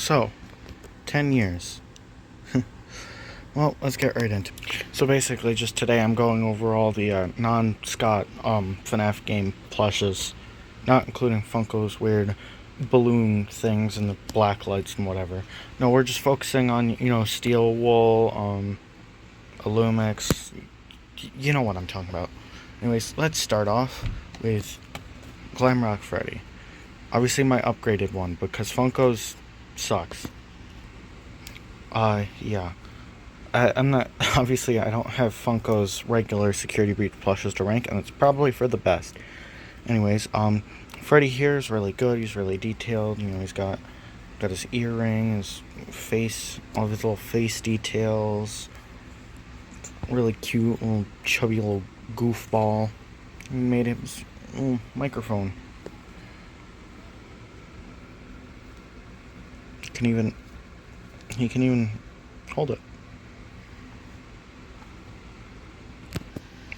So, 10 years. Well, let's get right into it. So basically, just today I'm going over all the non-Scott FNAF game plushes, not including Funko's weird balloon things and the black lights and whatever. No, we're just focusing on, steel wool, Illumix, you know what I'm talking about. Anyways, let's start off with Glamrock Freddy. Obviously my upgraded one, because Funko's sucks. Yeah. I'm not, obviously I don't have Funko's regular security breach plushes to rank, and it's probably for the best. Anyways, Freddy here is really good, he's really detailed, he's got his earring, his face, all of his little face details, really cute, little chubby little goofball. He made his little microphone. He can even hold it.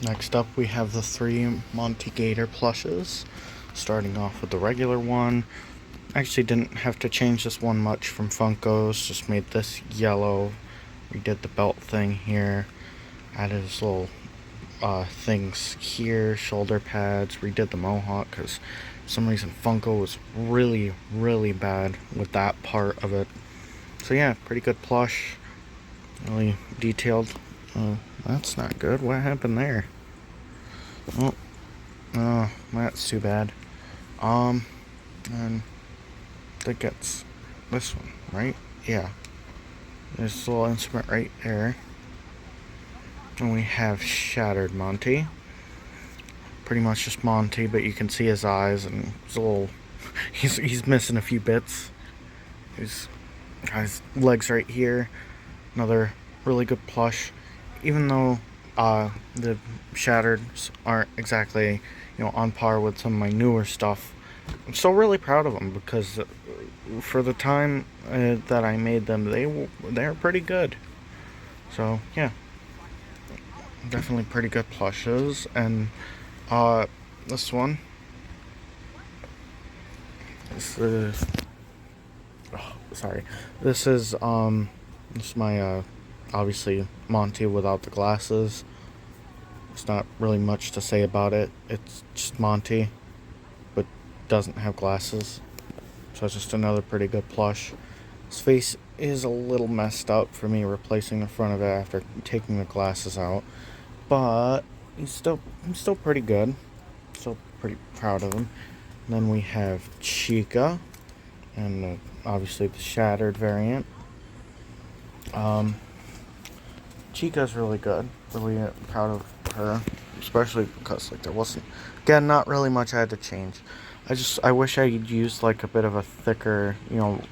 Next up, we have the 3 Monty Gator plushes. Starting off with the regular one. Actually didn't have to change this one much from Funko's, just made this yellow. Redid the belt thing here. Added his little things here, shoulder pads. Redid the mohawk because for some reason Funko was really, really bad with that part of it. So yeah, pretty good plush. Really detailed. That's not good. What happened there? Oh, that's too bad. And I think it's this one, right? Yeah. There's this little instrument right there. And we have Shattered Monty. Pretty much just Monty, but you can see his eyes and his little... he's missing a few bits. He's got his legs right here. Another really good plush. Even though the Shattereds aren't exactly, on par with some of my newer stuff, I'm still really proud of them because for the time that I made them, they're pretty good. So yeah, definitely pretty good plushes. And this one, this is this is my obviously Monty without the glasses. There's not really much to say about it. It's just Monty, but doesn't have glasses. So it's just another pretty good plush. His face is a little messed up for me replacing the front of it after taking the glasses out. But he's still pretty good. Still pretty proud of him. And then we have Chica, and obviously the Shattered variant. Chica's really good. Really proud of her, especially because there wasn't, again, not really much I had to change. I wish I had used a bit of a thicker,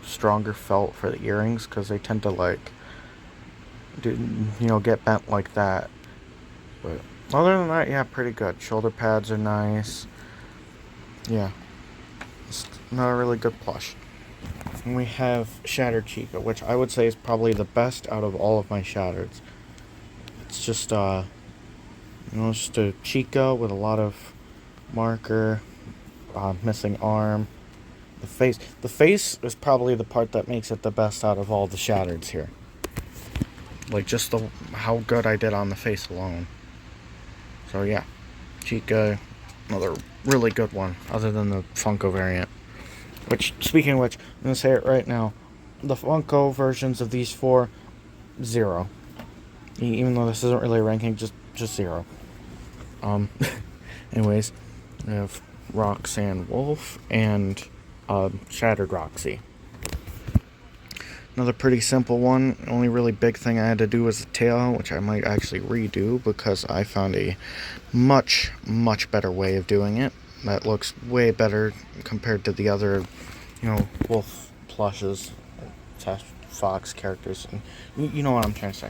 stronger felt for the earrings, because they tend to get bent like that. But other than that, yeah, pretty good. Shoulder pads are nice. Yeah, it's not a really good plush. And we have Shattered Chica, which I would say is probably the best out of all of my Shattereds. It's just just a Chica with a lot of marker, missing arm. The face is probably the part that makes it the best out of all the Shattereds here. Just how good I did on the face alone. So yeah, Chica, another really good one, other than the Funko variant. Which, speaking of which, I'm going to say it right now. The Funko versions of these 4, 0. Even though this isn't really a ranking, just 0. Anyways, we have Roxanne Wolf and Shattered Roxy. Another pretty simple one. The only really big thing I had to do was the tail, which I might actually redo because I found a much, much better way of doing it. That looks way better compared to the other, wolf plushes, fox characters. And you know what I'm trying to say.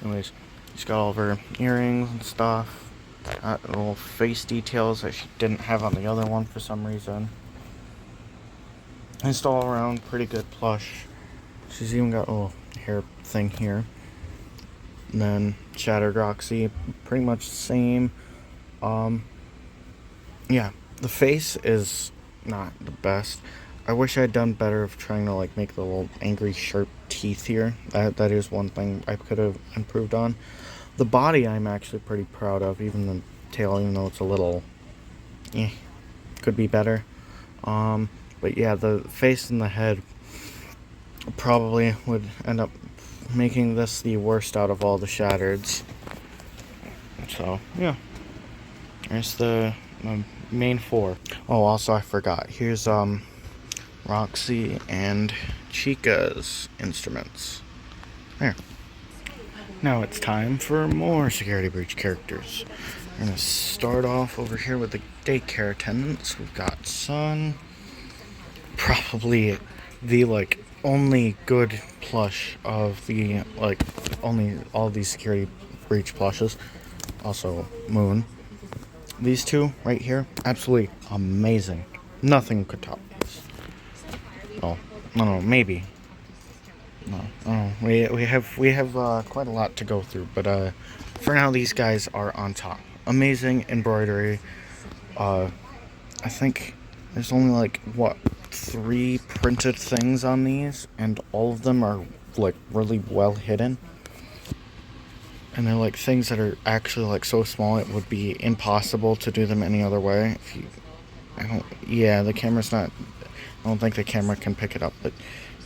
Anyways, she's got all of her earrings and stuff. Got little face details that she didn't have on the other one for some reason. And it's all around pretty good plush. She's even got a little hair thing here. And then Shattered Roxy, pretty much the same. Yeah, the face is not the best. I wish I had done better of trying to like make the little angry sharp teeth here. That is one thing I could have improved on. The body I'm actually pretty proud of, even the tail, even though it's a little, could be better. But yeah, the face and the head probably would end up making this the worst out of all the shattereds. So yeah, there's the main four. Oh, also I forgot. Here's Roxy and Chica's instruments. There. Now it's time for more security breach characters. We're gonna start off over here with the daycare attendants. We've got Sun. Probably the like only good plush of the like only all these security breach plushes. Also Moon. These two right here, absolutely amazing. Nothing could top these. Oh, no, maybe. No, we have quite a lot to go through, but for now these guys are on top. Amazing embroidery. I think there's only like what 3 printed things on these, and all of them are like really well hidden. And they're like things that are actually like so small it would be impossible to do them any other way. The camera's not. I don't think the camera can pick it up, but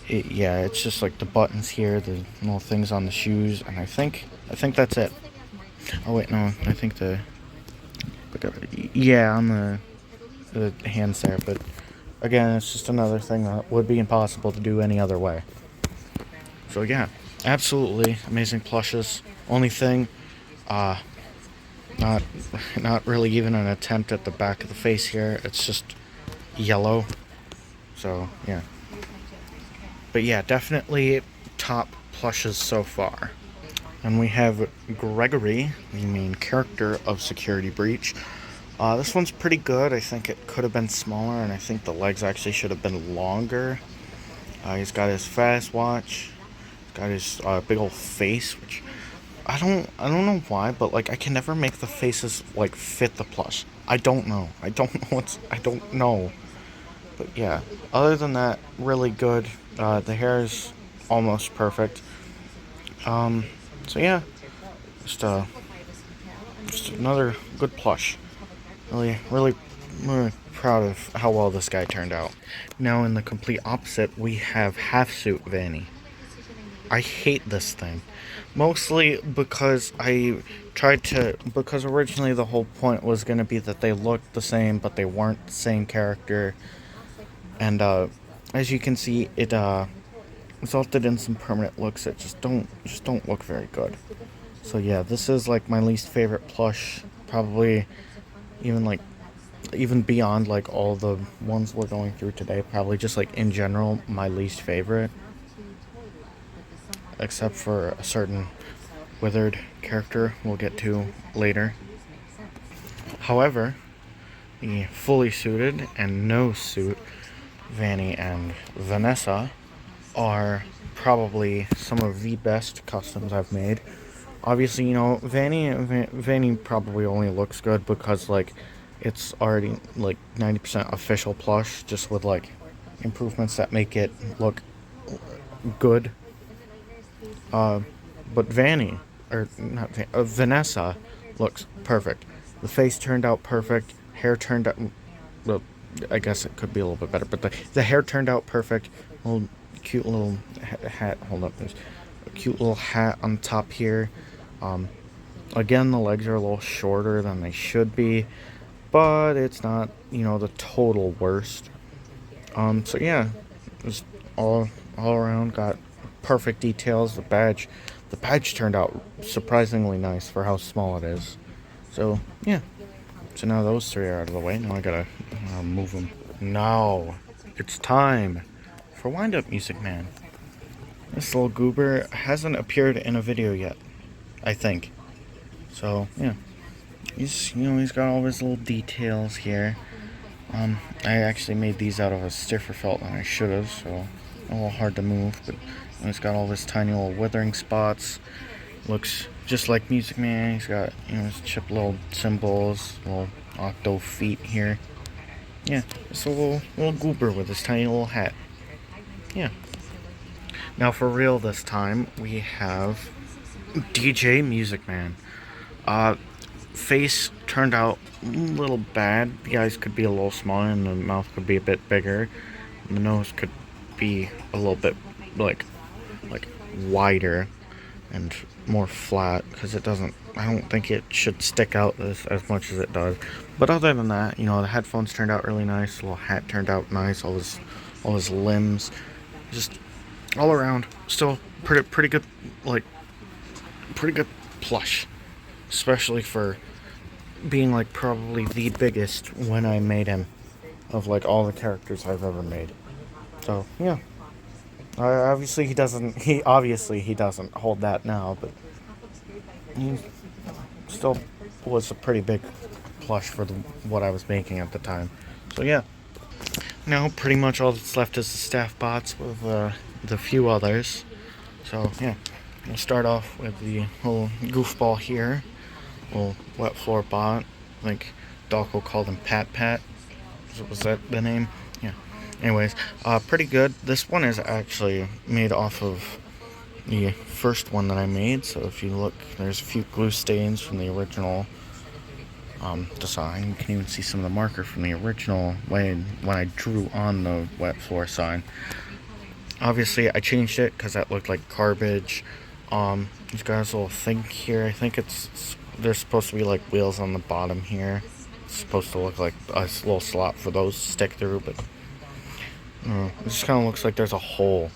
it's just like the buttons here, the little things on the shoes, and I think that's it. Oh wait, no, I think on the hands there, but again, it's just another thing that would be impossible to do any other way. So yeah, absolutely amazing plushes. Only thing, not really even an attempt at the back of the face here. It's just yellow. So yeah. But yeah, definitely top plushes so far. And we have Gregory, the main character of Security Breach. This one's pretty good. I think it could have been smaller, and I think the legs actually should have been longer. He's got his fast watch. He's got his big old face, which I don't know why, but like I can never make the faces like fit the plush. I don't know. I don't know. But yeah, other than that, really good. The hair is almost perfect. So yeah, just another good plush. Really proud of how well this guy turned out. Now in the complete opposite, we have Half Suit Vanny. I hate this thing. Mostly because because originally the whole point was going to be that they looked the same, but they weren't the same character. And as you can see, it resulted in some permanent looks that just don't look very good. So yeah, this is like my least favorite plush, probably even beyond like all the ones we're going through today, probably just like in general my least favorite, except for a certain withered character we'll get to later. However, the fully suited and no suit Vanny and Vanessa are probably some of the best customs I've made. Obviously, Vanny probably only looks good because like it's already like 90% official plush, just with like improvements that make it look good. But Vanessa looks perfect. The face turned out perfect. Hair turned out, well, I guess it could be a little bit better, but the hair turned out perfect. Cute little hat. Hold up, there's a cute little hat on top here. Again, the legs are a little shorter than they should be, but it's not, the total worst. So yeah, just all around got perfect details. The badge turned out surprisingly nice for how small it is. So yeah. So now those 3 are out of the way. Now I gotta move them. Now it's time for Wind Up Music Man. This little goober hasn't appeared in a video yet, I think. So yeah, he's got all his little details here. I actually made these out of a stiffer felt than I should have, so a little hard to move. But he's got all this tiny little withering spots. Looks just like Music Man. He's got his chipped little symbols, little octo feet here. yeah, it's a little goober with his tiny little hat. Yeah. Now for real this time, we have DJ Music Man. Uh, Face turned out a little bad. The eyes could be a little smaller and the mouth could be a bit bigger. And the nose could be a little bit like wider and more flat because it doesn't. I don't think it should stick out as much as it does. But other than that, you know, the headphones turned out really nice. The little hat turned out nice. All his limbs, just all around, still pretty good. Like pretty good plush, especially for being like probably the biggest when I made him of like all the characters I've ever made. So yeah. Obviously he doesn't. He doesn't hold that now, but he still was a pretty big plush for what I was making at the time. So yeah. Now pretty much all that's left is the staff bots with the few others. So yeah, we'll start off with the little goofball here, little wet floor bot. I think Dawko called him Pat Pat. Was that the name? Yeah. Anyways, pretty good. This one is actually made off of the first one that I made. So if you look, there's a few glue stains from the original design. You can even see some of the marker from the original when I drew on the wet floor sign. Obviously, I changed it because that looked like garbage. These guys will think here. I think there's supposed to be like wheels on the bottom here. It's supposed to look like a little slot for those to stick through, but it just kind of looks like there's a hole.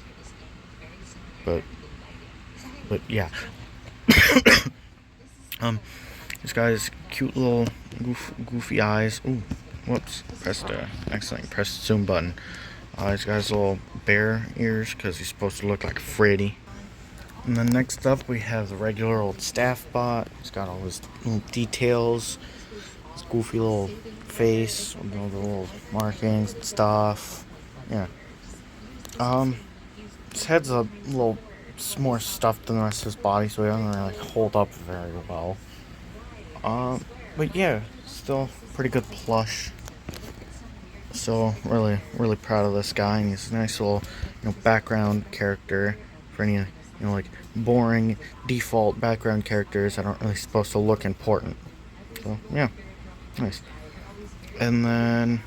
But yeah. This guy's cute little goofy eyes. Ooh, whoops! Press the zoom button. He's got his little bear ears because he's supposed to look like Freddy. And then next up we have the regular old staff bot. He's got all his little details, his goofy little face, with all the little markings and stuff. Yeah. His head's a little more stuffed than the rest of his body, so he doesn't really hold up very well. But yeah, still pretty good plush. So really proud of this guy, and he's a nice little, background character for any, like boring default background characters that aren't really supposed to look important. So yeah, nice. And then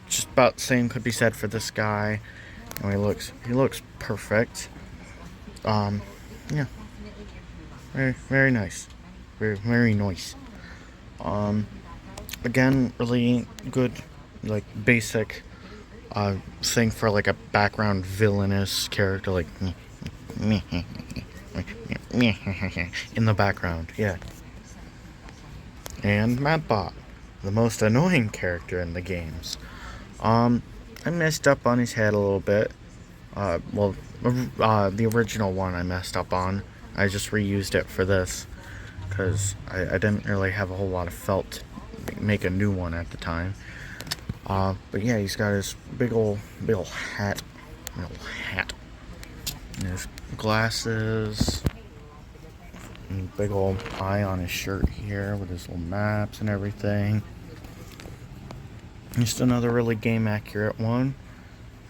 just about the same could be said for this guy. He looks perfect. Yeah, very nice, very nice. Again, really good, like basic thing for like a background villainous character, like in the background, yeah. And Madbot, the most annoying character in the games. I messed up on his head a little bit. The original one I messed up on. I just reused it for this because I didn't really have a whole lot of felt to make a new one at the time. But yeah, he's got his big ol' hat, and his glasses, and big old eye on his shirt here with his little maps and everything. Just another really game accurate one,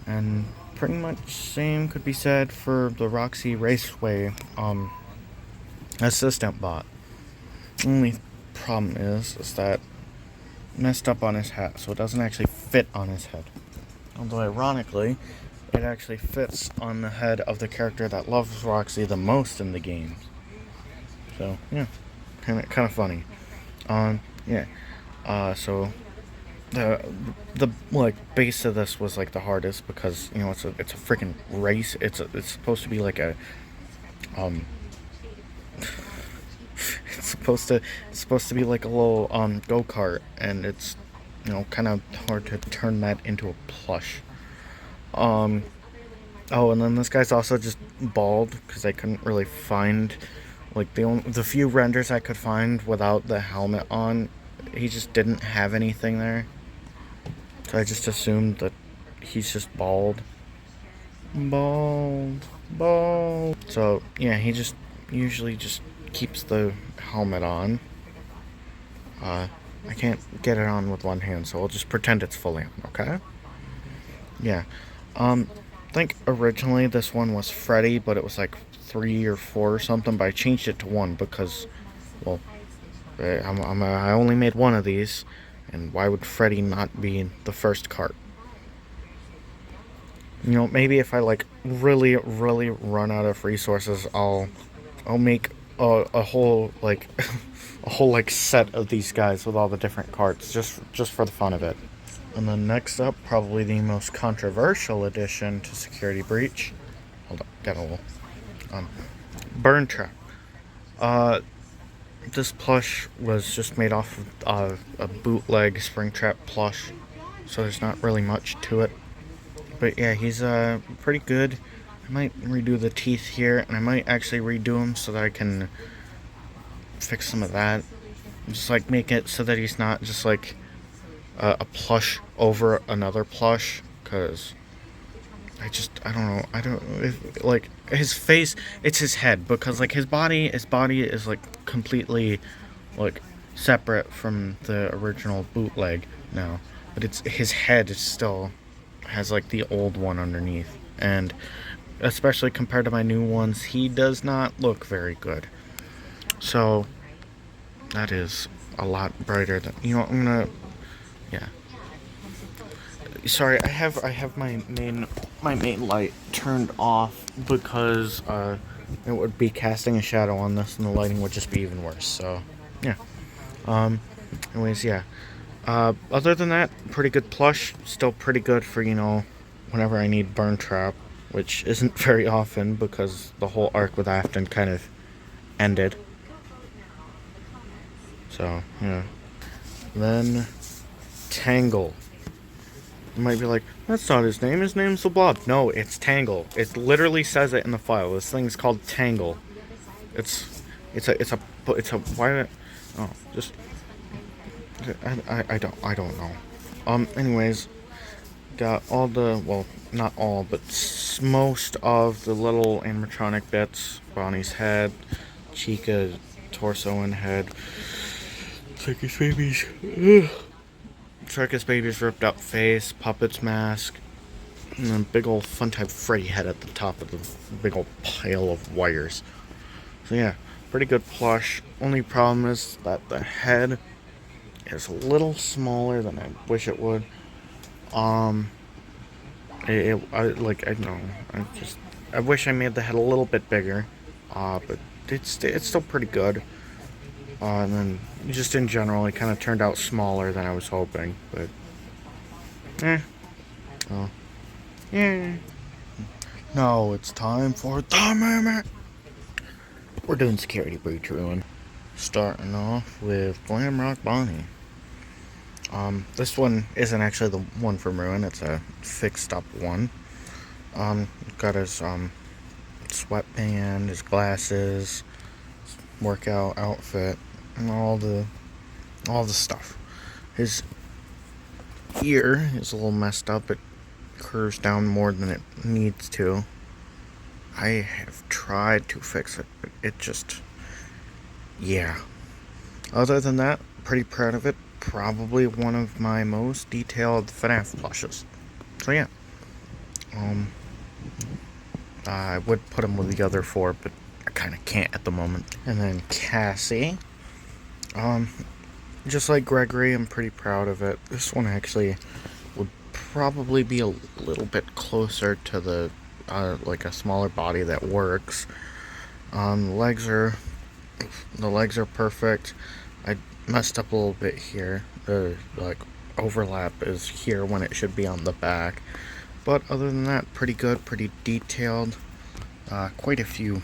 and pretty much same could be said for the Roxy Raceway assistant bot. Only problem is that messed up on his hat, so it doesn't actually fit on his head. Although ironically, it actually fits on the head of the character that loves Roxy the most in the game. So yeah, kind of funny. Yeah. So the like base of this was like the hardest because it's a freaking race. It's supposed to be like a it's supposed to be like a little go-kart, and it's kind of hard to turn that into a plush. Oh, and then this guy's also just bald because I couldn't really find like the few renders I could find without the helmet on. He just didn't have anything there, so I just assumed that he's just bald. So yeah, he just usually just keeps the helmet on. I can't get it on with one hand, so I'll just pretend it's fully on, okay? Yeah. I think originally this one was Freddy, but it was like 3 or 4 or something, but I changed it to 1 because, well, I only made one of these, and why would Freddy not be the first cart? You know, maybe if I like really, really run out of resources, I'll make a whole like a whole like set of these guys with all the different carts just for the fun of it. And then next up, probably the most controversial addition to Security Breach. Hold up, got a little burn trap. Uh, this plush was just made off of a bootleg Springtrap plush, so there's not really much to it. But yeah, he's pretty good. I might redo the teeth here, and I might actually redo him so that I can fix some of that. Just like make it so that he's not just like a plush over another plush, because I don't know, like his face, it's his head, because like his body is like completely like separate from the original bootleg now, but it's his head is still has like the old one underneath, and especially compared to my new ones, he does not look very good. So that is a lot brighter than, you know, I'm gonna, yeah. Sorry, I have my main light turned off because it would be casting a shadow on this, and the lighting would just be even worse. So yeah. Um. Anyways, yeah. Other than that, pretty good plush. Still pretty good for, you know, whenever I need burn trap, which isn't very often because the whole arc with Afton kind of ended. So yeah. Then Tangle. You might be like, that's not his name. His name's the Blob. No, it's Tangle. It literally says it in the file. This thing's called Tangle. It's a why? Oh, just I don't know. Anyways, got all the, well, not all, but most of the little animatronic bits. Bonnie's head, Chica's torso and head. Circus babies. Ugh. Circus baby's ripped up face, puppet's mask, and then big old fun type Freddy head at the top of the big old pile of wires. So yeah, pretty good plush. Only problem is that the head is a little smaller than I wish it would. I know, I wish I made the head a little bit bigger. But it's still pretty good. And then just in general, it kind of turned out smaller than I was hoping, but oh, yeah. Now it's time for the moment. We're doing Security Breach Ruin, starting off with Glam Rock Bonnie. This one isn't actually the one from Ruin. It's a fixed up one. Got his sweatband, his glasses, his workout outfit, and all the stuff. His ear is a little messed up. It curves down more than it needs to. I have tried to fix it, but it just, yeah. Other than that, pretty proud of it. Probably one of my most detailed FNAF plushes. So yeah. I would put him with the other 4, but I kind of can't at the moment. And then Cassie. Just like Gregory, I'm pretty proud of it. This one actually would probably be a little bit closer to the, like a smaller body that works. The legs are perfect. I messed up a little bit here. The, like, overlap is here when it should be on the back. But other than that, pretty good, pretty detailed. Quite a few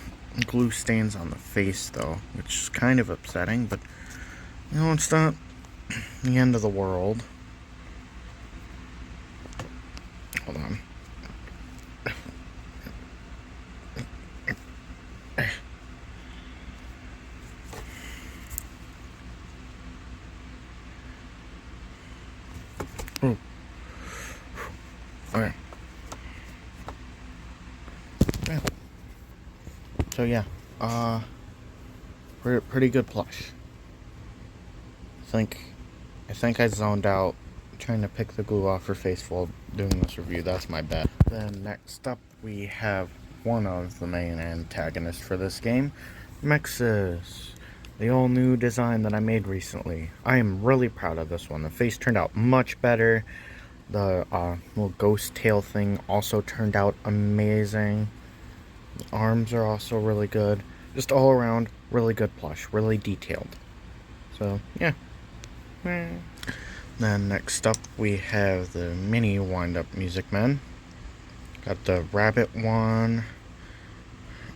glue stains on the face, though, which is kind of upsetting, but you know, it's not the end of the world. Hold on. Ooh. Okay. Yeah. So yeah, pretty good plush. I think I think I zoned out trying to pick the glue off her face while doing this review. That's my bad. Then next up we have one of the main antagonists for this game, Mexus. The all new design that I made recently. I am really proud of this one. The face turned out much better. The little ghost tail thing also turned out amazing. The arms are also really good. Just all around, really good plush. Really detailed. So, yeah. Then next up we have the mini wind-up music man. Got the rabbit one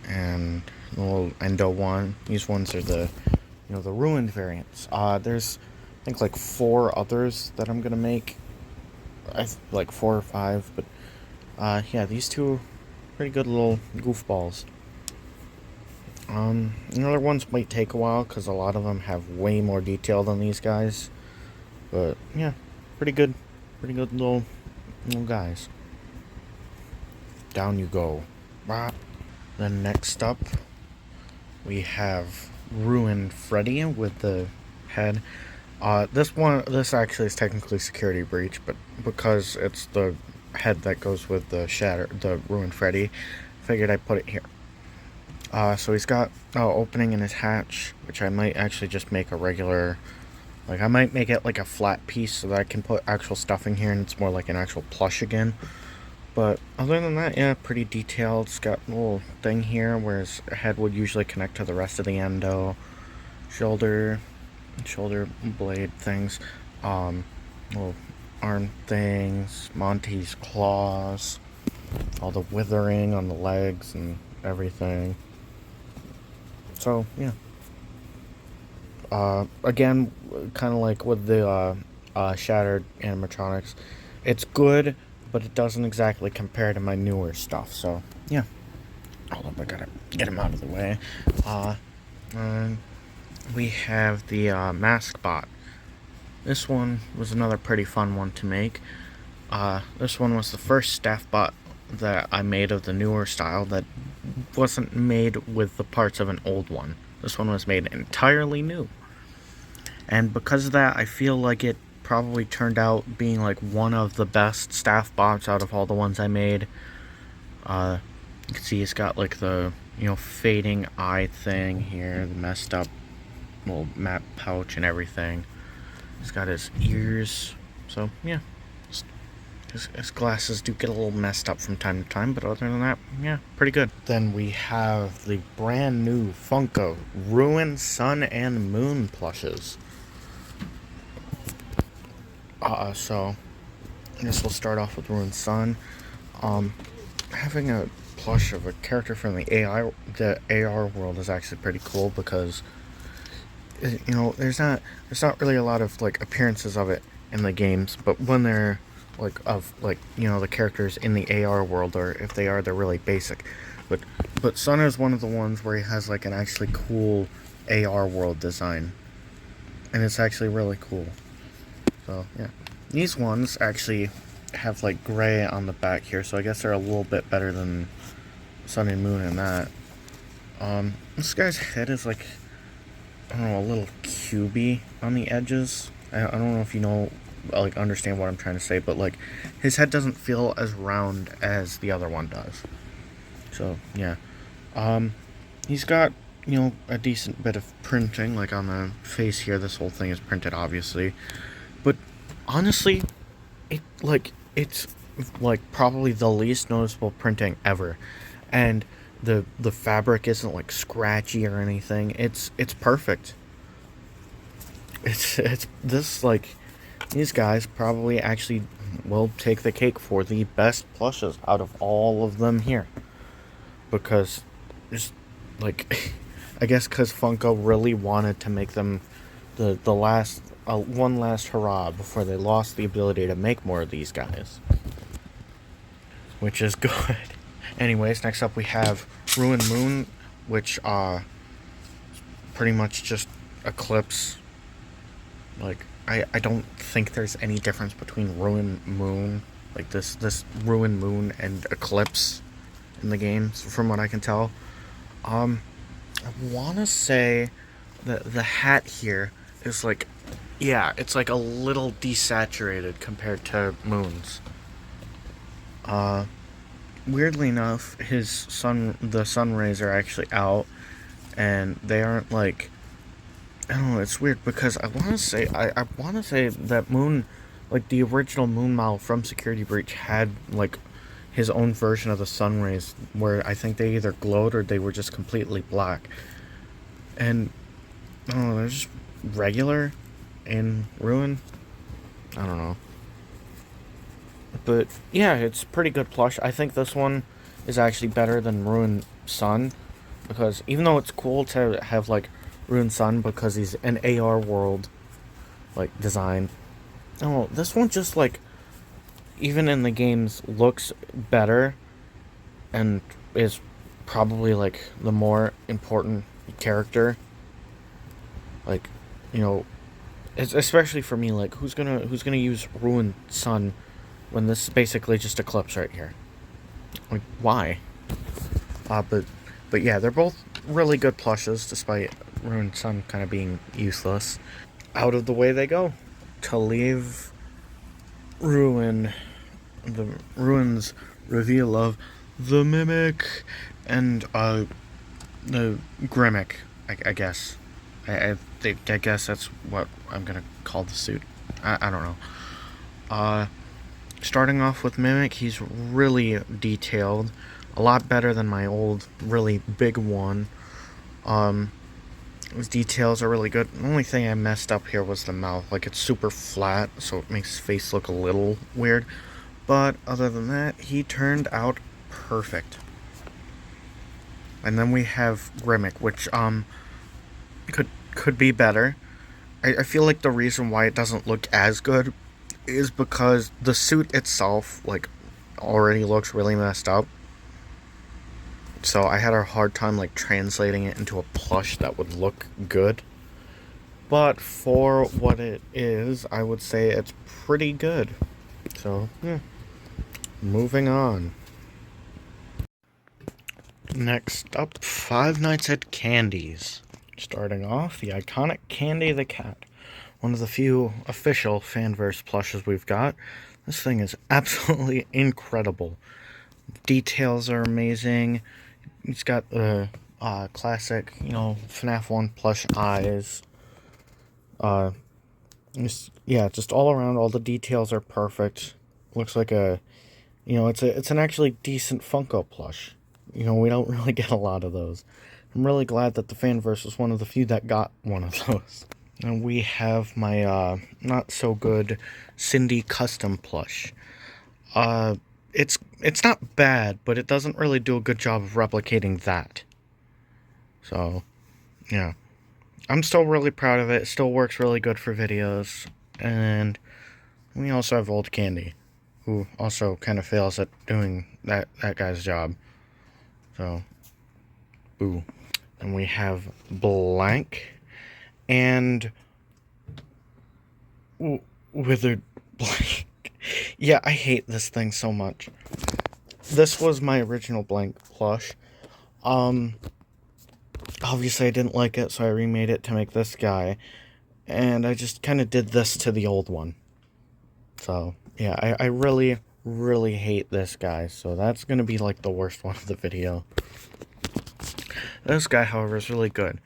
and the little endo one. These ones are the the ruined variants. There's I think like 4 others that I'm gonna make. Like 4 or 5, but yeah, these 2 are pretty good little goofballs. The other ones might take a while because a lot of them have way more detail than these guys. But yeah, pretty good little guys. Down you go. Then next up, we have Ruined Freddy with the head. This actually is technically Security Breach, but because it's the head that goes with the Ruined Freddy, figured I'd put it here. So he's got opening in his hatch, which I might actually just make a regular, like I might make it like a flat piece so that I can put actual stuffing here and it's more like an actual plush again. But other than that, yeah, pretty detailed. It's got a little thing here where his head would usually connect to the rest of the endo. Shoulder blade things. Little arm things. Monty's claws. All the withering on the legs and everything. So, yeah. Again, kind of like with the shattered animatronics. It's good, but it doesn't exactly compare to my newer stuff, so yeah. Hold up, I gotta get him out of the way. We have the mask bot. This one was another pretty fun one to make. This one was the first staff bot that I made of the newer style that wasn't made with the parts of an old one. This one was made entirely new. And because of that, I feel like it probably turned out being like one of the best staff bots out of all the ones I made. You can see it's got like the fading eye thing here, the messed up little map pouch and everything. He's got his ears, so yeah, his glasses do get a little messed up from time to time, but other than that, yeah, pretty good. Then we have the brand new Funko Ruined Sun and Moon plushes. So I guess we'll start off with Ruined Sun. Having a plush of a character from the AR world is actually pretty cool because there's not really a lot of like appearances of it in the games, but when they're the characters in the AR world, or if they are, they're really basic. But Sun is one of the ones where he has like an actually cool AR world design, and it's actually really cool. So yeah, these ones actually have like gray on the back here, so I guess they're a little bit better than Sun and Moon in that. This guy's head is like, I don't know, a little cubey on the edges. I don't know if understand what I'm trying to say, but like his head doesn't feel as round as the other one does. So yeah, he's got a decent bit of printing, like on the face here. This whole thing is printed, obviously, but honestly, it's like probably the least noticeable printing ever, and the fabric isn't like scratchy or anything. It's perfect. It's this like. These guys probably actually will take the cake for the best plushes out of all of them here. Because, just, like, I guess because Funko really wanted to make them the last, one last hurrah before they lost the ability to make more of these guys. Which is good. Anyways, next up we have Ruined Moon, which, pretty much just Eclipse. Like, I don't think there's any difference between Ruined Moon, like this Ruined Moon, and Eclipse in the game, from what I can tell. I want to say that the hat here is like Yeah, it's like a little desaturated compared to Moon's. Uh, Weirdly enough, the sun rays are actually out, and they aren't like, I don't know. It's weird because I want to say that Moon, like the original Moon model from Security Breach, had like his own version of the sun rays where I think they either glowed or they were just completely black. And I don't know, they're just regular in Ruin. I don't know. But yeah, it's pretty good plush. I think this one is actually better than Ruin Sun because even though it's cool to have like Ruin Sun because he's an AR world like design. Oh, this one just like even in the games looks better and is probably like the more important character. Like, you know, especially for me, like who's gonna use Ruin Sun when this is basically just Eclipse right here? Like, why? But yeah, they're both really good plushes, despite Ruin Sun kind of being useless. Out of the way they go to leave Ruin, the Ruin's reveal of the Mimic and the Grimmick. I guess. I guess that's what I'm gonna call the suit. I don't know. Starting off with Mimic, he's really detailed, a lot better than my old really big one. His details are really good. The only thing I messed up here was the mouth. Like, it's super flat, so it makes his face look a little weird. But other than that, he turned out perfect. And then we have Grimmick, which could be better. I feel like the reason why it doesn't look as good is because the suit itself, like, already looks really messed up. So I had a hard time, like, translating it into a plush that would look good. But for what it is, I would say it's pretty good. So, yeah. Moving on. Next up, Five Nights at Candy's. Starting off, the iconic Candy the Cat. One of the few official Fanverse plushes we've got. This thing is absolutely incredible. Details are amazing. He's got the classic, FNAF 1 plush eyes. Just all around, all the details are perfect. Looks like it's an actually decent Funko plush. We don't really get a lot of those. I'm really glad that the Fanverse was one of the few that got one of those. And we have my not so good Cindy custom plush. It's not bad, but it doesn't really do a good job of replicating that. So, yeah. I'm still really proud of it. It still works really good for videos. And we also have Old Candy, who also kind of fails at doing that guy's job. So, boo. And we have Blank and Withered Blank. Yeah, I hate this thing so much. This was my original Blank plush. Obviously I didn't like it, so I remade it to make this guy. And I just kind of did this to the old one. So, yeah, I really, really hate this guy. So that's going to be like the worst one of the video. This guy, however, is really good.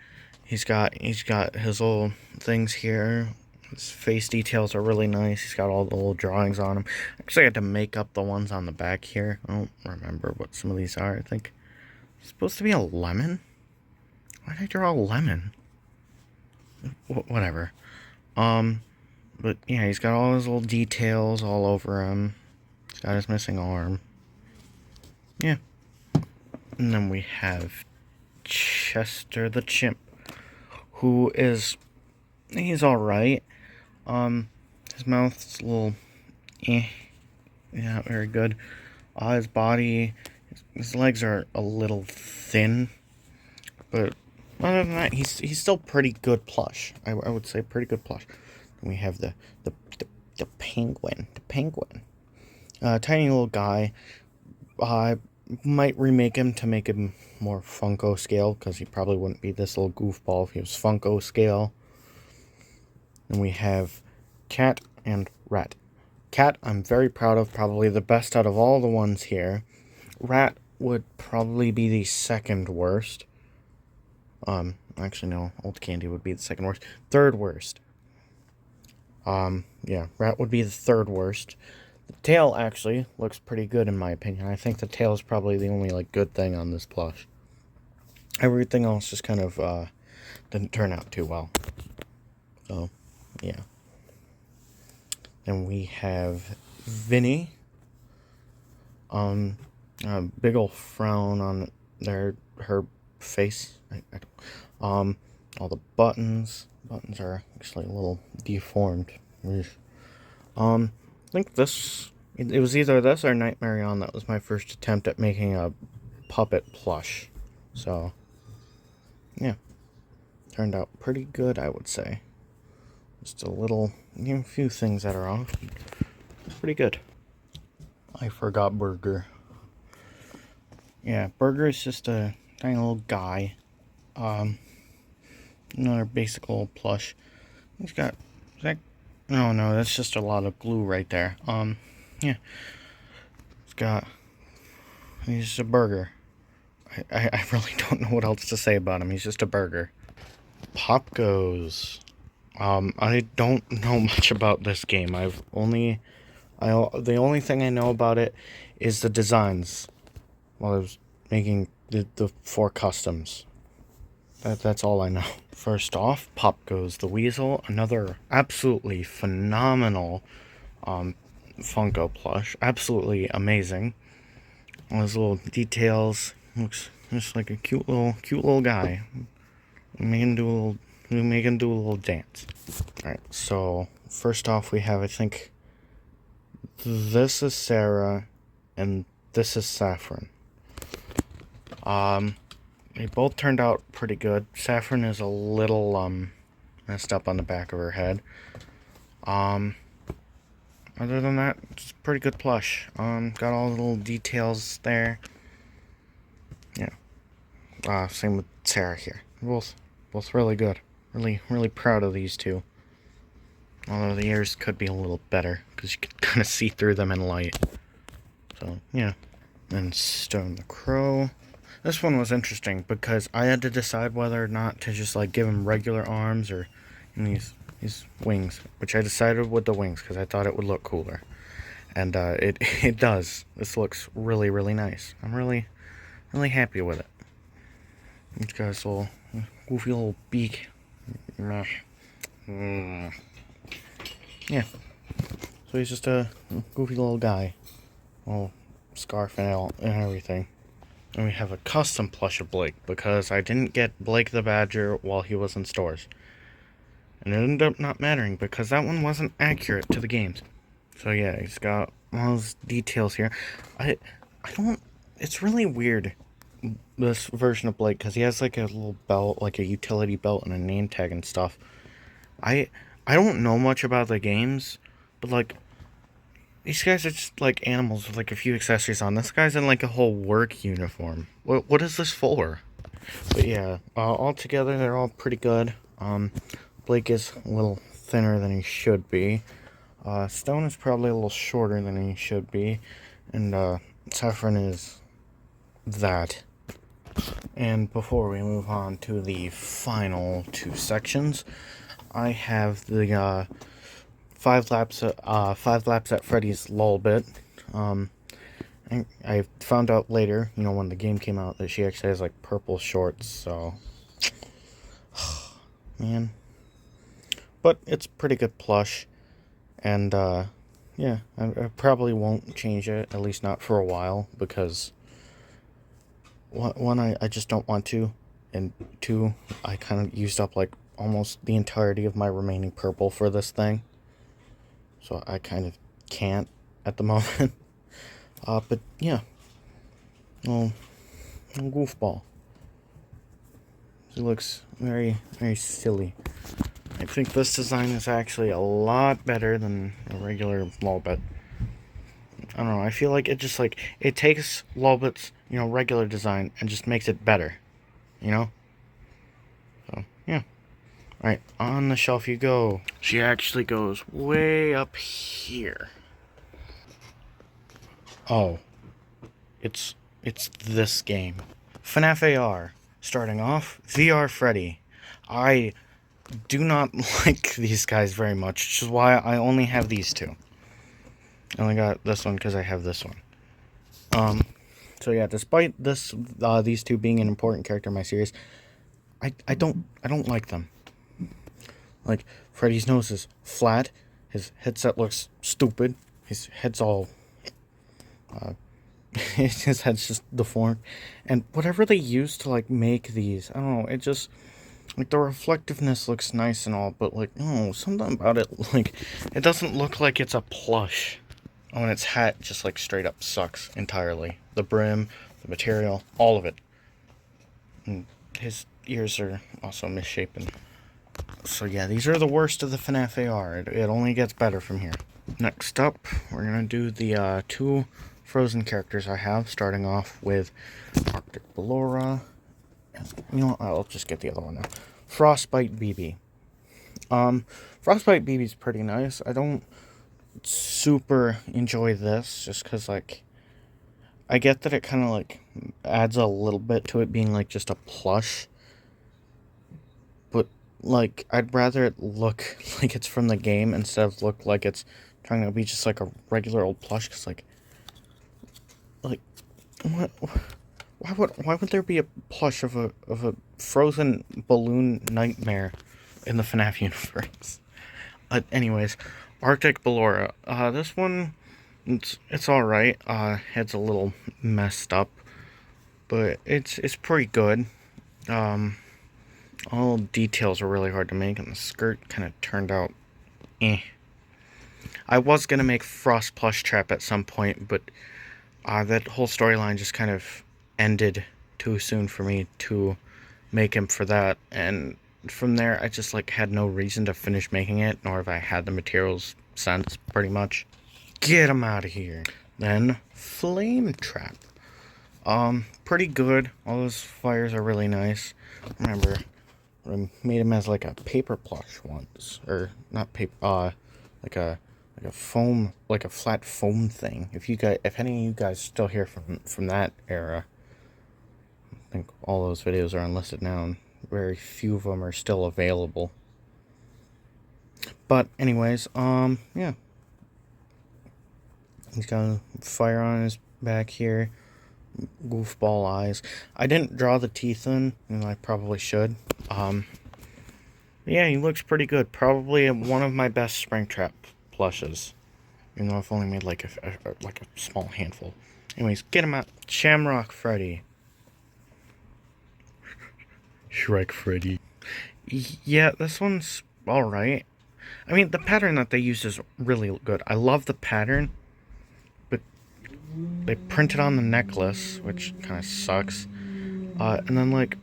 He's got his little things here. His face details are really nice. He's got all the little drawings on him. Actually, I had to make up the ones on the back here. I don't remember what some of these are. I think it's supposed to be a lemon. Why did I draw a lemon? Whatever. But yeah, he's got all his little details all over him. He's got his missing arm. Yeah. And then we have Chester the Chimp, who he's alright. His mouth's a little not very good. His body, his legs are a little thin, but other than that, he's still pretty good plush. I would say pretty good plush. And we have the penguin. The penguin. Tiny little guy. I might remake him to make him more Funko scale, because he probably wouldn't be this little goofball if he was Funko scale. And we have cat and rat. Cat, I'm very proud of, probably the best out of all the ones here. Rat would probably be the second worst. Actually, no, Old Candy would be the second worst. Third worst. Yeah, rat would be the third worst. The tail actually looks pretty good in my opinion. I think the tail is probably the only, like, good thing on this plush. Everything else just kind of, didn't turn out too well. So, yeah. Then we have Vinny. A big old frown on her face. All the buttons are actually a little deformed. I think it was either this or Nightmare On that was my first attempt at making a puppet plush. So, yeah. Turned out pretty good, I would say. Just a few things that are off. Pretty good. I forgot Burger. Yeah, Burger is just a tiny little guy. Another basic little plush. He's got... No, that's just a lot of glue right there. Yeah. He's just a burger. I really don't know what else to say about him. He's just a burger. Pop Goes. I don't know much about this game. The only thing I know about it is the designs while I was making the 4 customs. That's all I know. First off, Pop Goes the Weasel, another absolutely phenomenal Funko plush. Absolutely amazing. All those little details. Looks just like a cute little guy. We make him do a little dance. Alright, so first off we have, I think, this is Sarah and this is Saffron. They both turned out pretty good. Saffron is a little messed up on the back of her head. Other than that, it's a pretty good plush. Got all the little details there. Yeah. Same with Sarah here. Both really good. Really proud of these two. Although the ears could be a little better, because you could kind of see through them in light. So, yeah. And Stone the Crow. This one was interesting, because I had to decide whether or not to just, like, give him regular arms or these wings. Which I decided with the wings, because I thought it would look cooler. And, it does. This looks really nice. I'm really happy with it. It's got this little goofy little beak. Yeah. So he's just a goofy little guy. Little scarf and everything. And we have a custom plush of Blake, because I didn't get Blake the Badger while he was in stores. And it ended up not mattering, because that one wasn't accurate to the games. So yeah, he's got all those details here. It's really weird, this version of Blake, because he has like a little belt, like a utility belt and a name tag and stuff. I don't know much about the games, but like, these guys are just like animals with like a few accessories on. This guy's in like a whole work uniform. What is this for? But yeah, all together they're all pretty good. Blake is a little thinner than he should be. Stone is probably a little shorter than he should be. And Saffron is that. And before we move on to the final 2 sections, I have the 5 laps at Freddy's lull bit. I found out later, when the game came out, that she actually has like purple shorts, so man. But it's pretty good plush, and yeah, I probably won't change it, at least not for a while, because one, I just don't want to, and 2, I kind of used up like almost the entirety of my remaining purple for this thing. So I kind of can't at the moment. But yeah. Little goofball. He looks very silly. I think this design is actually a lot better than a regular Lolbit. I don't know, I feel like it just like, it takes Lolbit's, regular design and just makes it better. So, yeah. Alright, on the shelf you go. She actually goes way up here. Oh, it's this game. FNAF AR. Starting off, VR Freddy. I do not like these guys very much, which is why I only have these two. I only got this one because I have this one. So yeah, despite these two being an important character in my series, I don't like them. Like, Freddy's nose is flat, his headset looks stupid, his head's all his head's just deformed, and whatever they use to like make these, I don't know, it just, like, the reflectiveness looks nice and all, but like, no, something about it, like, it doesn't look like it's a plush. Oh, and its hat just like straight up sucks entirely. The brim, the material, all of it. And his ears are also misshapen. So yeah, these are the worst of the FNAF AR. It only gets better from here. Next up, we're gonna do the two Frozen characters I have, starting off with Arctic Ballora. You know what, I'll just get the other one now. Frostbite BB. Frostbite BB's pretty nice. I don't super enjoy this, just because, like, I get that it kind of, like, adds a little bit to it being, like, just a plush. But, like, I'd rather it look like it's from the game instead of look like it's trying to be just, like, a regular old plush, because, like, what... Why would there be a plush of a frozen balloon nightmare in the FNAF universe? Anyways, Arctic Ballora. This one, it's all right. Head's a little messed up, but it's pretty good. All details are really hard to make, and the skirt kind of turned out, eh. I was gonna make Frost Plush Trap at some point, but that whole storyline just kind of ended too soon for me to make him for that, and from there I just like had no reason to finish making it, nor have I had the materials since, pretty much. Get him out of here. Then Flame Trap. Pretty good. All those fires are really nice. Remember, I made him as like a paper plush once, or not paper, like a foam, like a flat foam thing. If any of you guys still here from that era, I think all those videos are unlisted now, and very few of them are still available. But anyways, yeah. He's got a fire on his back here. Goofball eyes. I didn't draw the teeth in, and I probably should. Yeah, he looks pretty good. Probably one of my best Springtrap plushes. Even though I've only made like a small handful. Anyways, get him out. Shamrock Freddy. Shrek Freddy. Yeah, this one's alright. I mean, the pattern that they use is really good. I love the pattern, but they print it on the necklace, which kind of sucks. And then, like,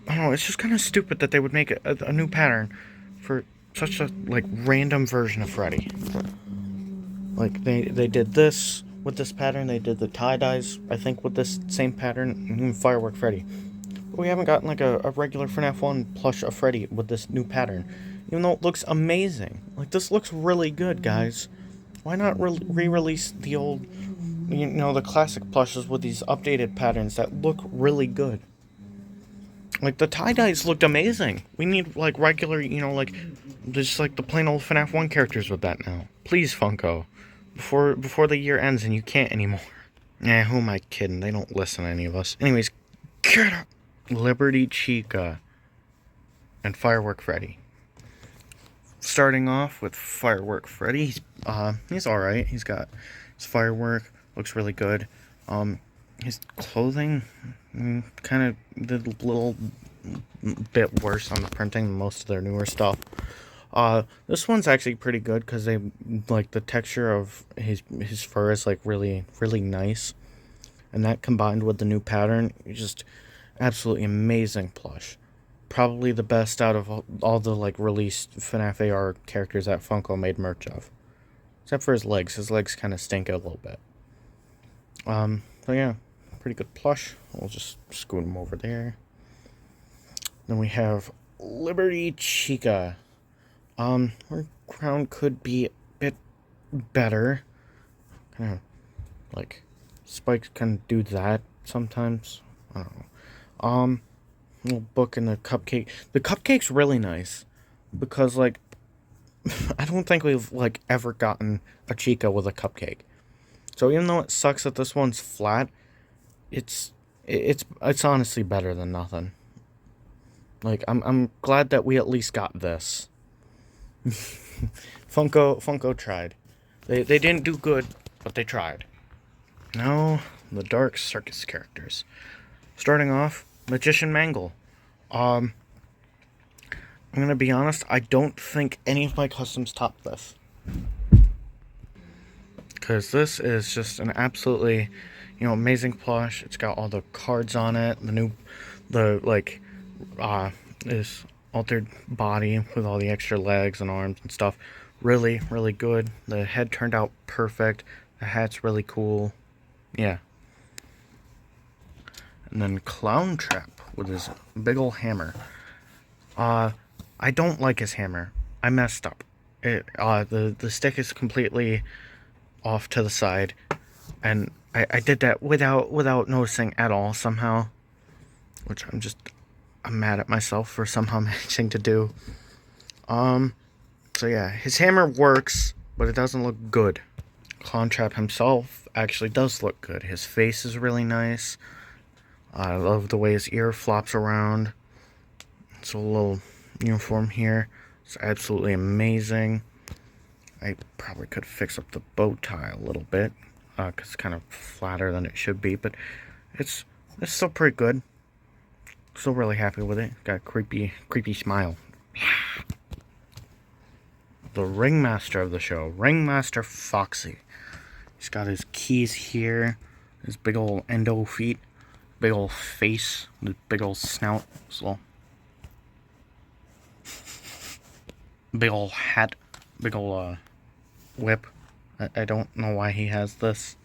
I don't know, it's just kind of stupid that they would make a new pattern for such a, like, random version of Freddy. Like, they did this with this pattern, they did the tie-dyes, I think, with this same pattern, and even Firework Freddy. But we haven't gotten, like, a regular FNAF 1 plush of Freddy with this new pattern, even though it looks amazing. Like, this looks really good, guys. Why not re-release the old, you know, the classic plushes with these updated patterns that look really good? Like, the tie-dyes looked amazing. We need, like, regular, you know, like, just, like, the plain old FNAF 1 characters with that now. Please, Funko. Before the year ends and you can't anymore. Yeah, who am I kidding? They don't listen to any of us. Anyways, get up! Liberty Chica and Firework Freddy. Starting off with Firework Freddy, he's alright. He's got his firework, looks really good. His clothing kind of did a little bit worse on the printing than most of their newer stuff. This one's actually pretty good because they, like, the texture of his fur is, like, really, really nice. And that combined with the new pattern, just absolutely amazing plush. Probably the best out of all the, like, released FNAF AR characters that Funko made merch of. Except for his legs. His legs kind of stink a little bit. So yeah, pretty good plush. We'll just scoot him over there. Then we have Liberty Chica. Her crown could be a bit better. Kind of like spikes can do that sometimes. I don't know. Little book and the cupcake. The cupcake's really nice because like I don't think we've like ever gotten a Chica with a cupcake. So even though it sucks that this one's flat, it's honestly better than nothing. Like I'm glad that we at least got this. Funko tried. They didn't do good, but they tried. Now the dark circus characters. Starting off, Magician Mangle. I'm gonna be honest, I don't think any of my customs top this. Because this is just an absolutely, amazing plush. It's got all the cards on it. This altered body with all the extra legs and arms and stuff. Really, really good. The head turned out perfect. The hat's really cool. Yeah. And then Clown Trap with his big ol' hammer. I don't like his hammer. I messed up. The stick is completely off to the side, and I did that without noticing at all somehow, which I'm mad at myself for somehow managing to do. So yeah, his hammer works, but it doesn't look good. Clown Trap himself actually does look good. His face is really nice. I love the way his ear flops around. It's a little uniform here. It's absolutely amazing. I probably could fix up the bow tie a little bit, because it's kind of flatter than it should be, but it's still pretty good. Still really happy with it. Got a creepy smile. The ringmaster of the show, Ringmaster Foxy. He's got his keys here, his big old endo feet, big old face, the big old snout, so big old hat, big old whip. I don't know why he has this.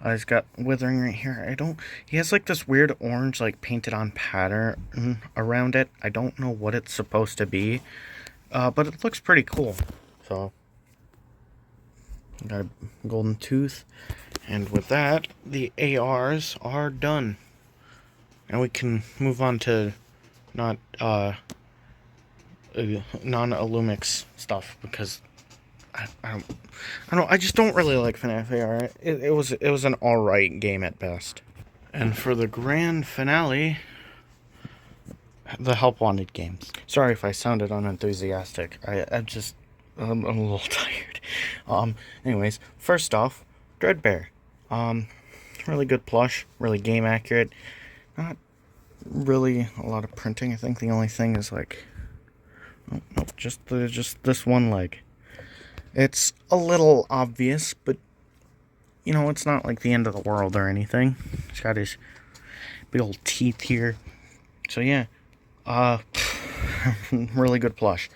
He's got withering right here. He has like this weird orange like painted on pattern around it. I don't know what it's supposed to be, but it looks pretty cool. So got a golden tooth, and with that the ARs are done, and we can move on to not non-Illumix stuff, because I just don't really like FNAF AR. It was an alright game at best. And for the grand finale, the Help Wanted games. Sorry if I sounded unenthusiastic. I'm a little tired. Anyways, first off, Dreadbear. Really good plush, really game accurate. Not really a lot of printing. I think the only thing is like, nope, just this one leg. It's a little obvious, but it's not like the end of the world or anything. He's got his big old teeth here. So yeah, really good plush.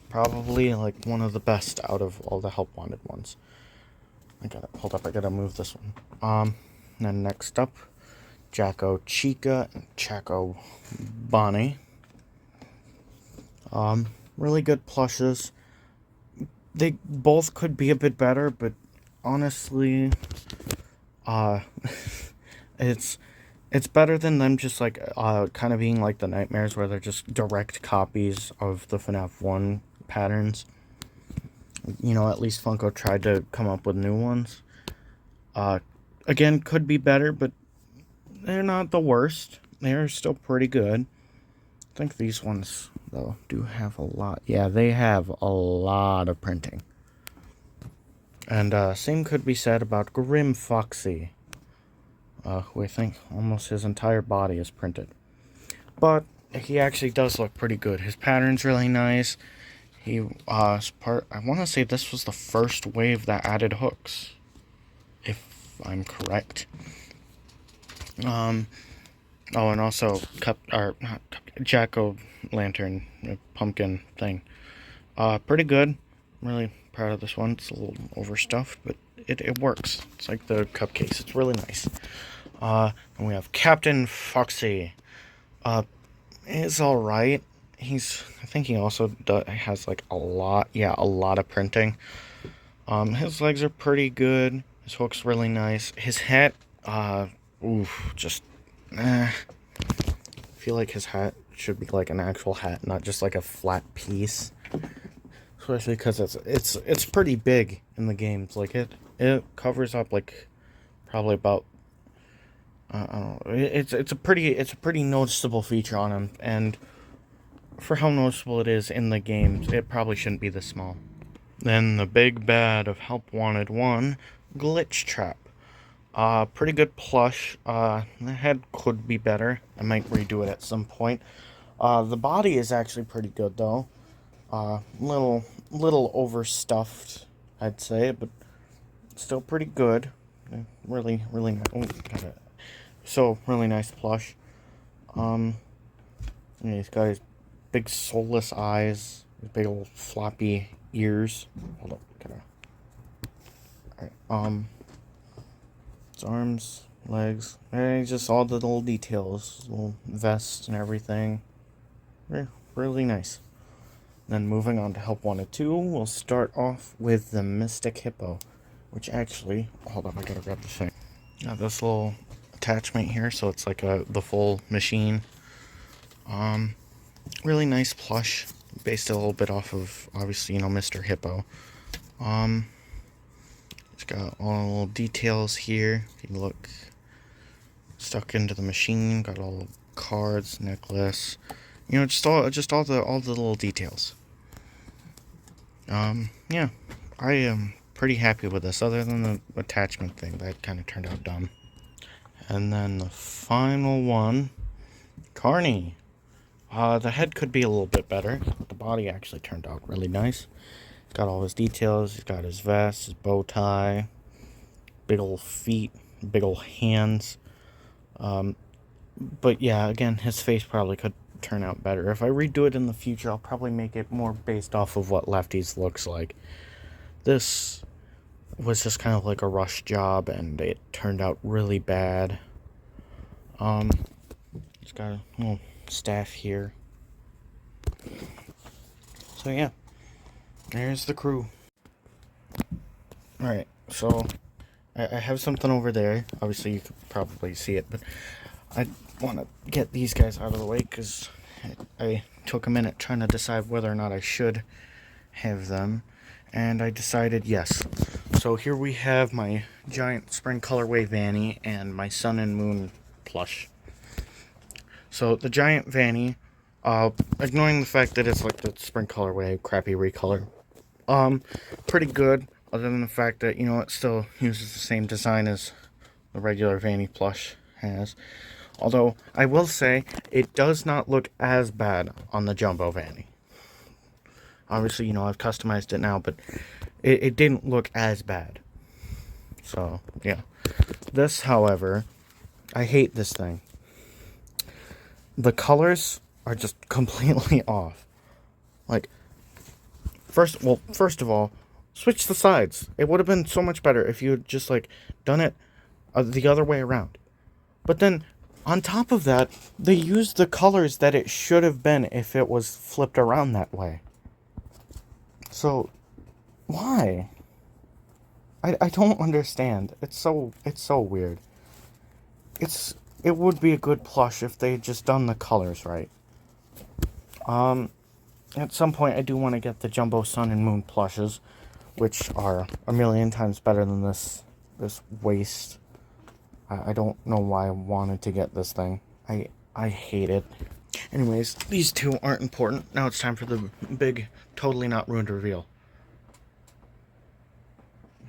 Probably like one of the best out of all the Help Wanted ones. I gotta move this one. Then next up, Jacko Chica and Chaco Bonnie. Really good plushes. They both could be a bit better, but honestly, it's better than them just like kind of being like the Nightmares, where they're just direct copies of the FNAF 1 patterns. At least Funko tried to come up with new ones. Again, could be better, but they're not the worst. They're still pretty good. I think these ones, though, do have a lot. Yeah, they have a lot of printing. And same could be said about Grim Foxy, who I think almost his entire body is printed. But he actually does look pretty good. His pattern's really nice. He I want to say this was the first wave that added hooks, if I'm correct. Oh, and also jack-o'-lantern pumpkin thing. Pretty good. Really proud of this one. It's a little overstuffed, but it works. It's like the cupcakes. It's really nice. And we have Captain Foxy. It's alright. I think he also has like a lot of printing. His legs are pretty good. His hook's really nice. His hat, just, I feel like his hat should be like an actual hat, not just like a flat piece. Especially because it's pretty big in the games. Like it covers up like probably about, I don't know. It's a pretty noticeable feature on him, and for how noticeable it is in the games, it probably shouldn't be this small. Then the big bad of Help Wanted 1, Glitch Trap. Pretty good plush. The head could be better. I might redo it at some point. The body is actually pretty good though. Little overstuffed, I'd say, but still pretty good. Really, really nice plush. Yeah, he's got his big soulless eyes, his big old floppy ears. Hold up, alright, his arms, legs, and just all the little details, little vest and everything. Really nice. Then moving on to Help Wanted 2, we'll start off with the Mystic Hippo, which actually, hold up, I gotta grab the thing. Got this little attachment here, so it's like the full machine. Really nice plush, based a little bit off of, obviously, Mr. Hippo. It's got all the little details here. If you look, stuck into the machine, got all the cards, necklace, just all the little details. Yeah, I am pretty happy with this, other than the attachment thing that kind of turned out dumb. And then the final one, Carney. The head could be a little bit better, but the body actually turned out really nice. He's got all his details. He's got his vest, his bow tie, big old feet, big old hands. But yeah, again, his face probably could turn out better. If I redo it in the future, I'll probably make it more based off of what Lefty's looks like. This was just kind of like a rush job, and it turned out really bad. He's got a little staff here. So yeah, there's the crew. Alright, so I have something over there. Obviously you could probably see it, but I want to get these guys out of the way because I took a minute trying to decide whether or not I should have them, and I decided yes. So here we have my giant spring colorway Vanny and my sun and moon plush. So the giant Vanny, ignoring the fact that it's like the spring colorway crappy recolor, pretty good, other than the fact that it still uses the same design as the regular Vanny plush has. Although I will say it does not look as bad on the jumbo Vanny. Obviously, I've customized it now, but it didn't look as bad. So yeah, this, however, I hate this thing. The colors are just completely off. Like, first of all, switch the sides. It would have been so much better if you had just, done it the other way around. But then, on top of that, they used the colors that it should have been if it was flipped around that way. So, why? I don't understand. It's so weird. It would be a good plush if they had just done the colors right. At some point I do want to get the jumbo sun and moon plushes, which are a million times better than this waste. I don't know why I wanted to get this thing. I hate it. Anyways, these two aren't important. Now it's time for the big, totally not ruined reveal.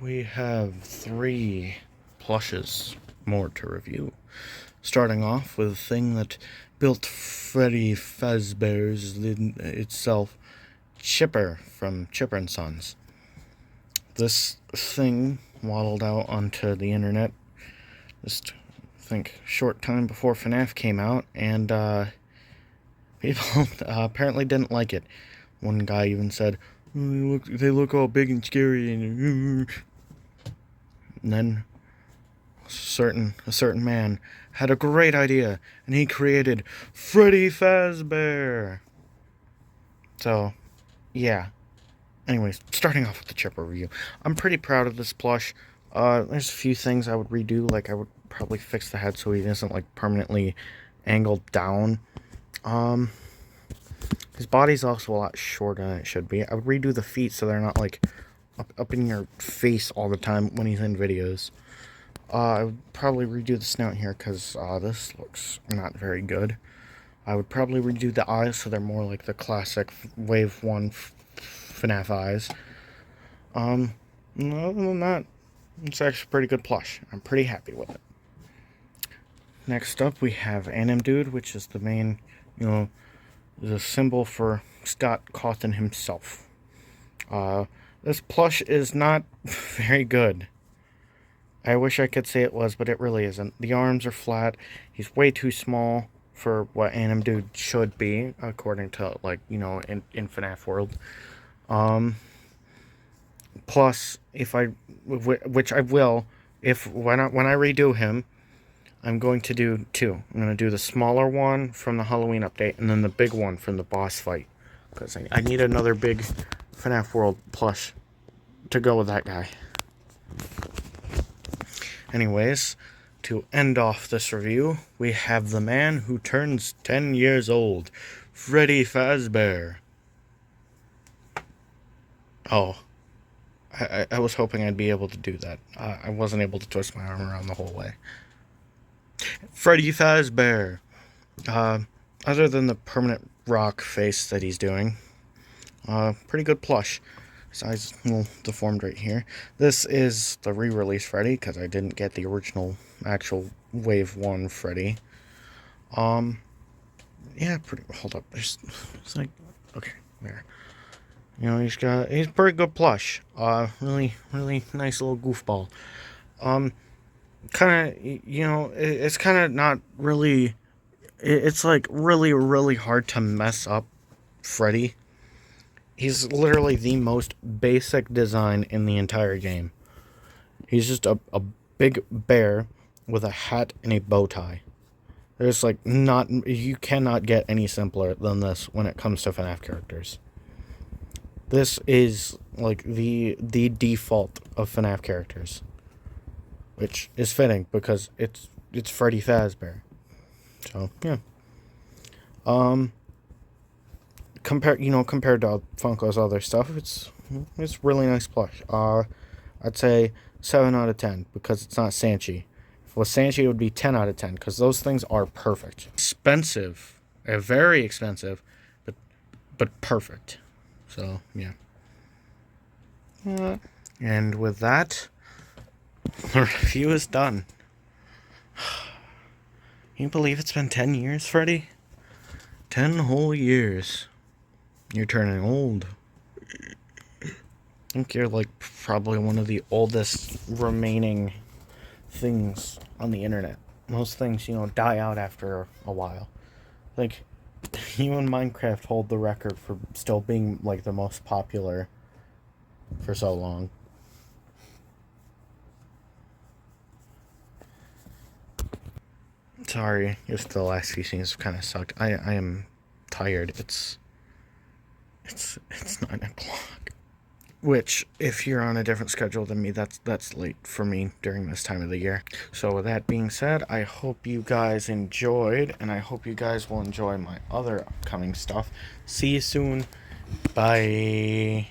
We have 3 plushes more to review. Starting off with a thing that built Freddy Fazbear's itself, Chipper from Chipper & Sons. This thing waddled out onto the internet just, I think, short time before FNAF came out, and people apparently didn't like it. One guy even said, they look all big and scary, and then a certain man had a great idea, and he created Freddy Fazbear. So, yeah. Anyways, starting off with the chipper review. I'm pretty proud of this plush. There's a few things I would redo, like I would probably fix the head so he isn't like permanently angled down. His body's also a lot shorter than it should be. I would redo the feet so they're not like up in your face all the time when he's in videos. I would probably redo the snout here because this looks not very good. I would probably redo the eyes so they're more like the classic Wave 1 FNAF eyes. Other than that, it's actually a pretty good plush. I'm pretty happy with it. Next up, we have Anim Dude, which is the main, the symbol for Scott Cawthon himself. This plush is not very good. I wish I could say it was, but it really isn't. The arms are flat. He's way too small for what Anim Dude should be, according to, like, in FNAF World. Plus, which I will, when I redo him, I'm going to do two. I'm going to do the smaller one from the Halloween update, and then the big one from the boss fight. Because I need another big FNAF World plush to go with that guy. Anyways, to end off this review, we have the man who turns 10 years old, Freddy Fazbear. Oh, I was hoping I'd be able to do that. I wasn't able to twist my arm around the whole way. Freddy Fazbear. Other than the permanent rock face that he's doing, pretty good plush. His eyes a little deformed right here. This is the re-release Freddy, because I didn't get the original, actual Wave 1 Freddy. Yeah, hold up. It's like, okay, there. He's pretty good plush. Really nice little goofball. Kind of, it's kind of not really, it's like really hard to mess up Freddy. He's literally the most basic design in the entire game. He's just a big bear with a hat and a bow tie. There's like you cannot get any simpler than this when it comes to FNAF characters. This is like the default of FNAF characters, which is fitting because it's Freddy Fazbear. So yeah. Compared to Funko's other stuff, it's really nice plush. I'd say 7 out of 10 because it's not Sanchi. If it was Sanchi, it would be 10 out of 10 because those things are perfect. Expensive, very expensive, but perfect. So yeah. And with that, the review is done. Can you believe it's been 10 years, Freddy? 10 whole years. You're turning old. I think you're like probably one of the oldest remaining things on the internet. Most things, die out after a while. Like, you and Minecraft hold the record for still being like the most popular for so long. Sorry if the last few scenes kind of sucked. I am tired. It's 9 o'clock. Which, if you're on a different schedule than me, that's late for me during this time of the year. So with that being said, I hope you guys enjoyed, and I hope you guys will enjoy my other upcoming stuff. See you soon. Bye.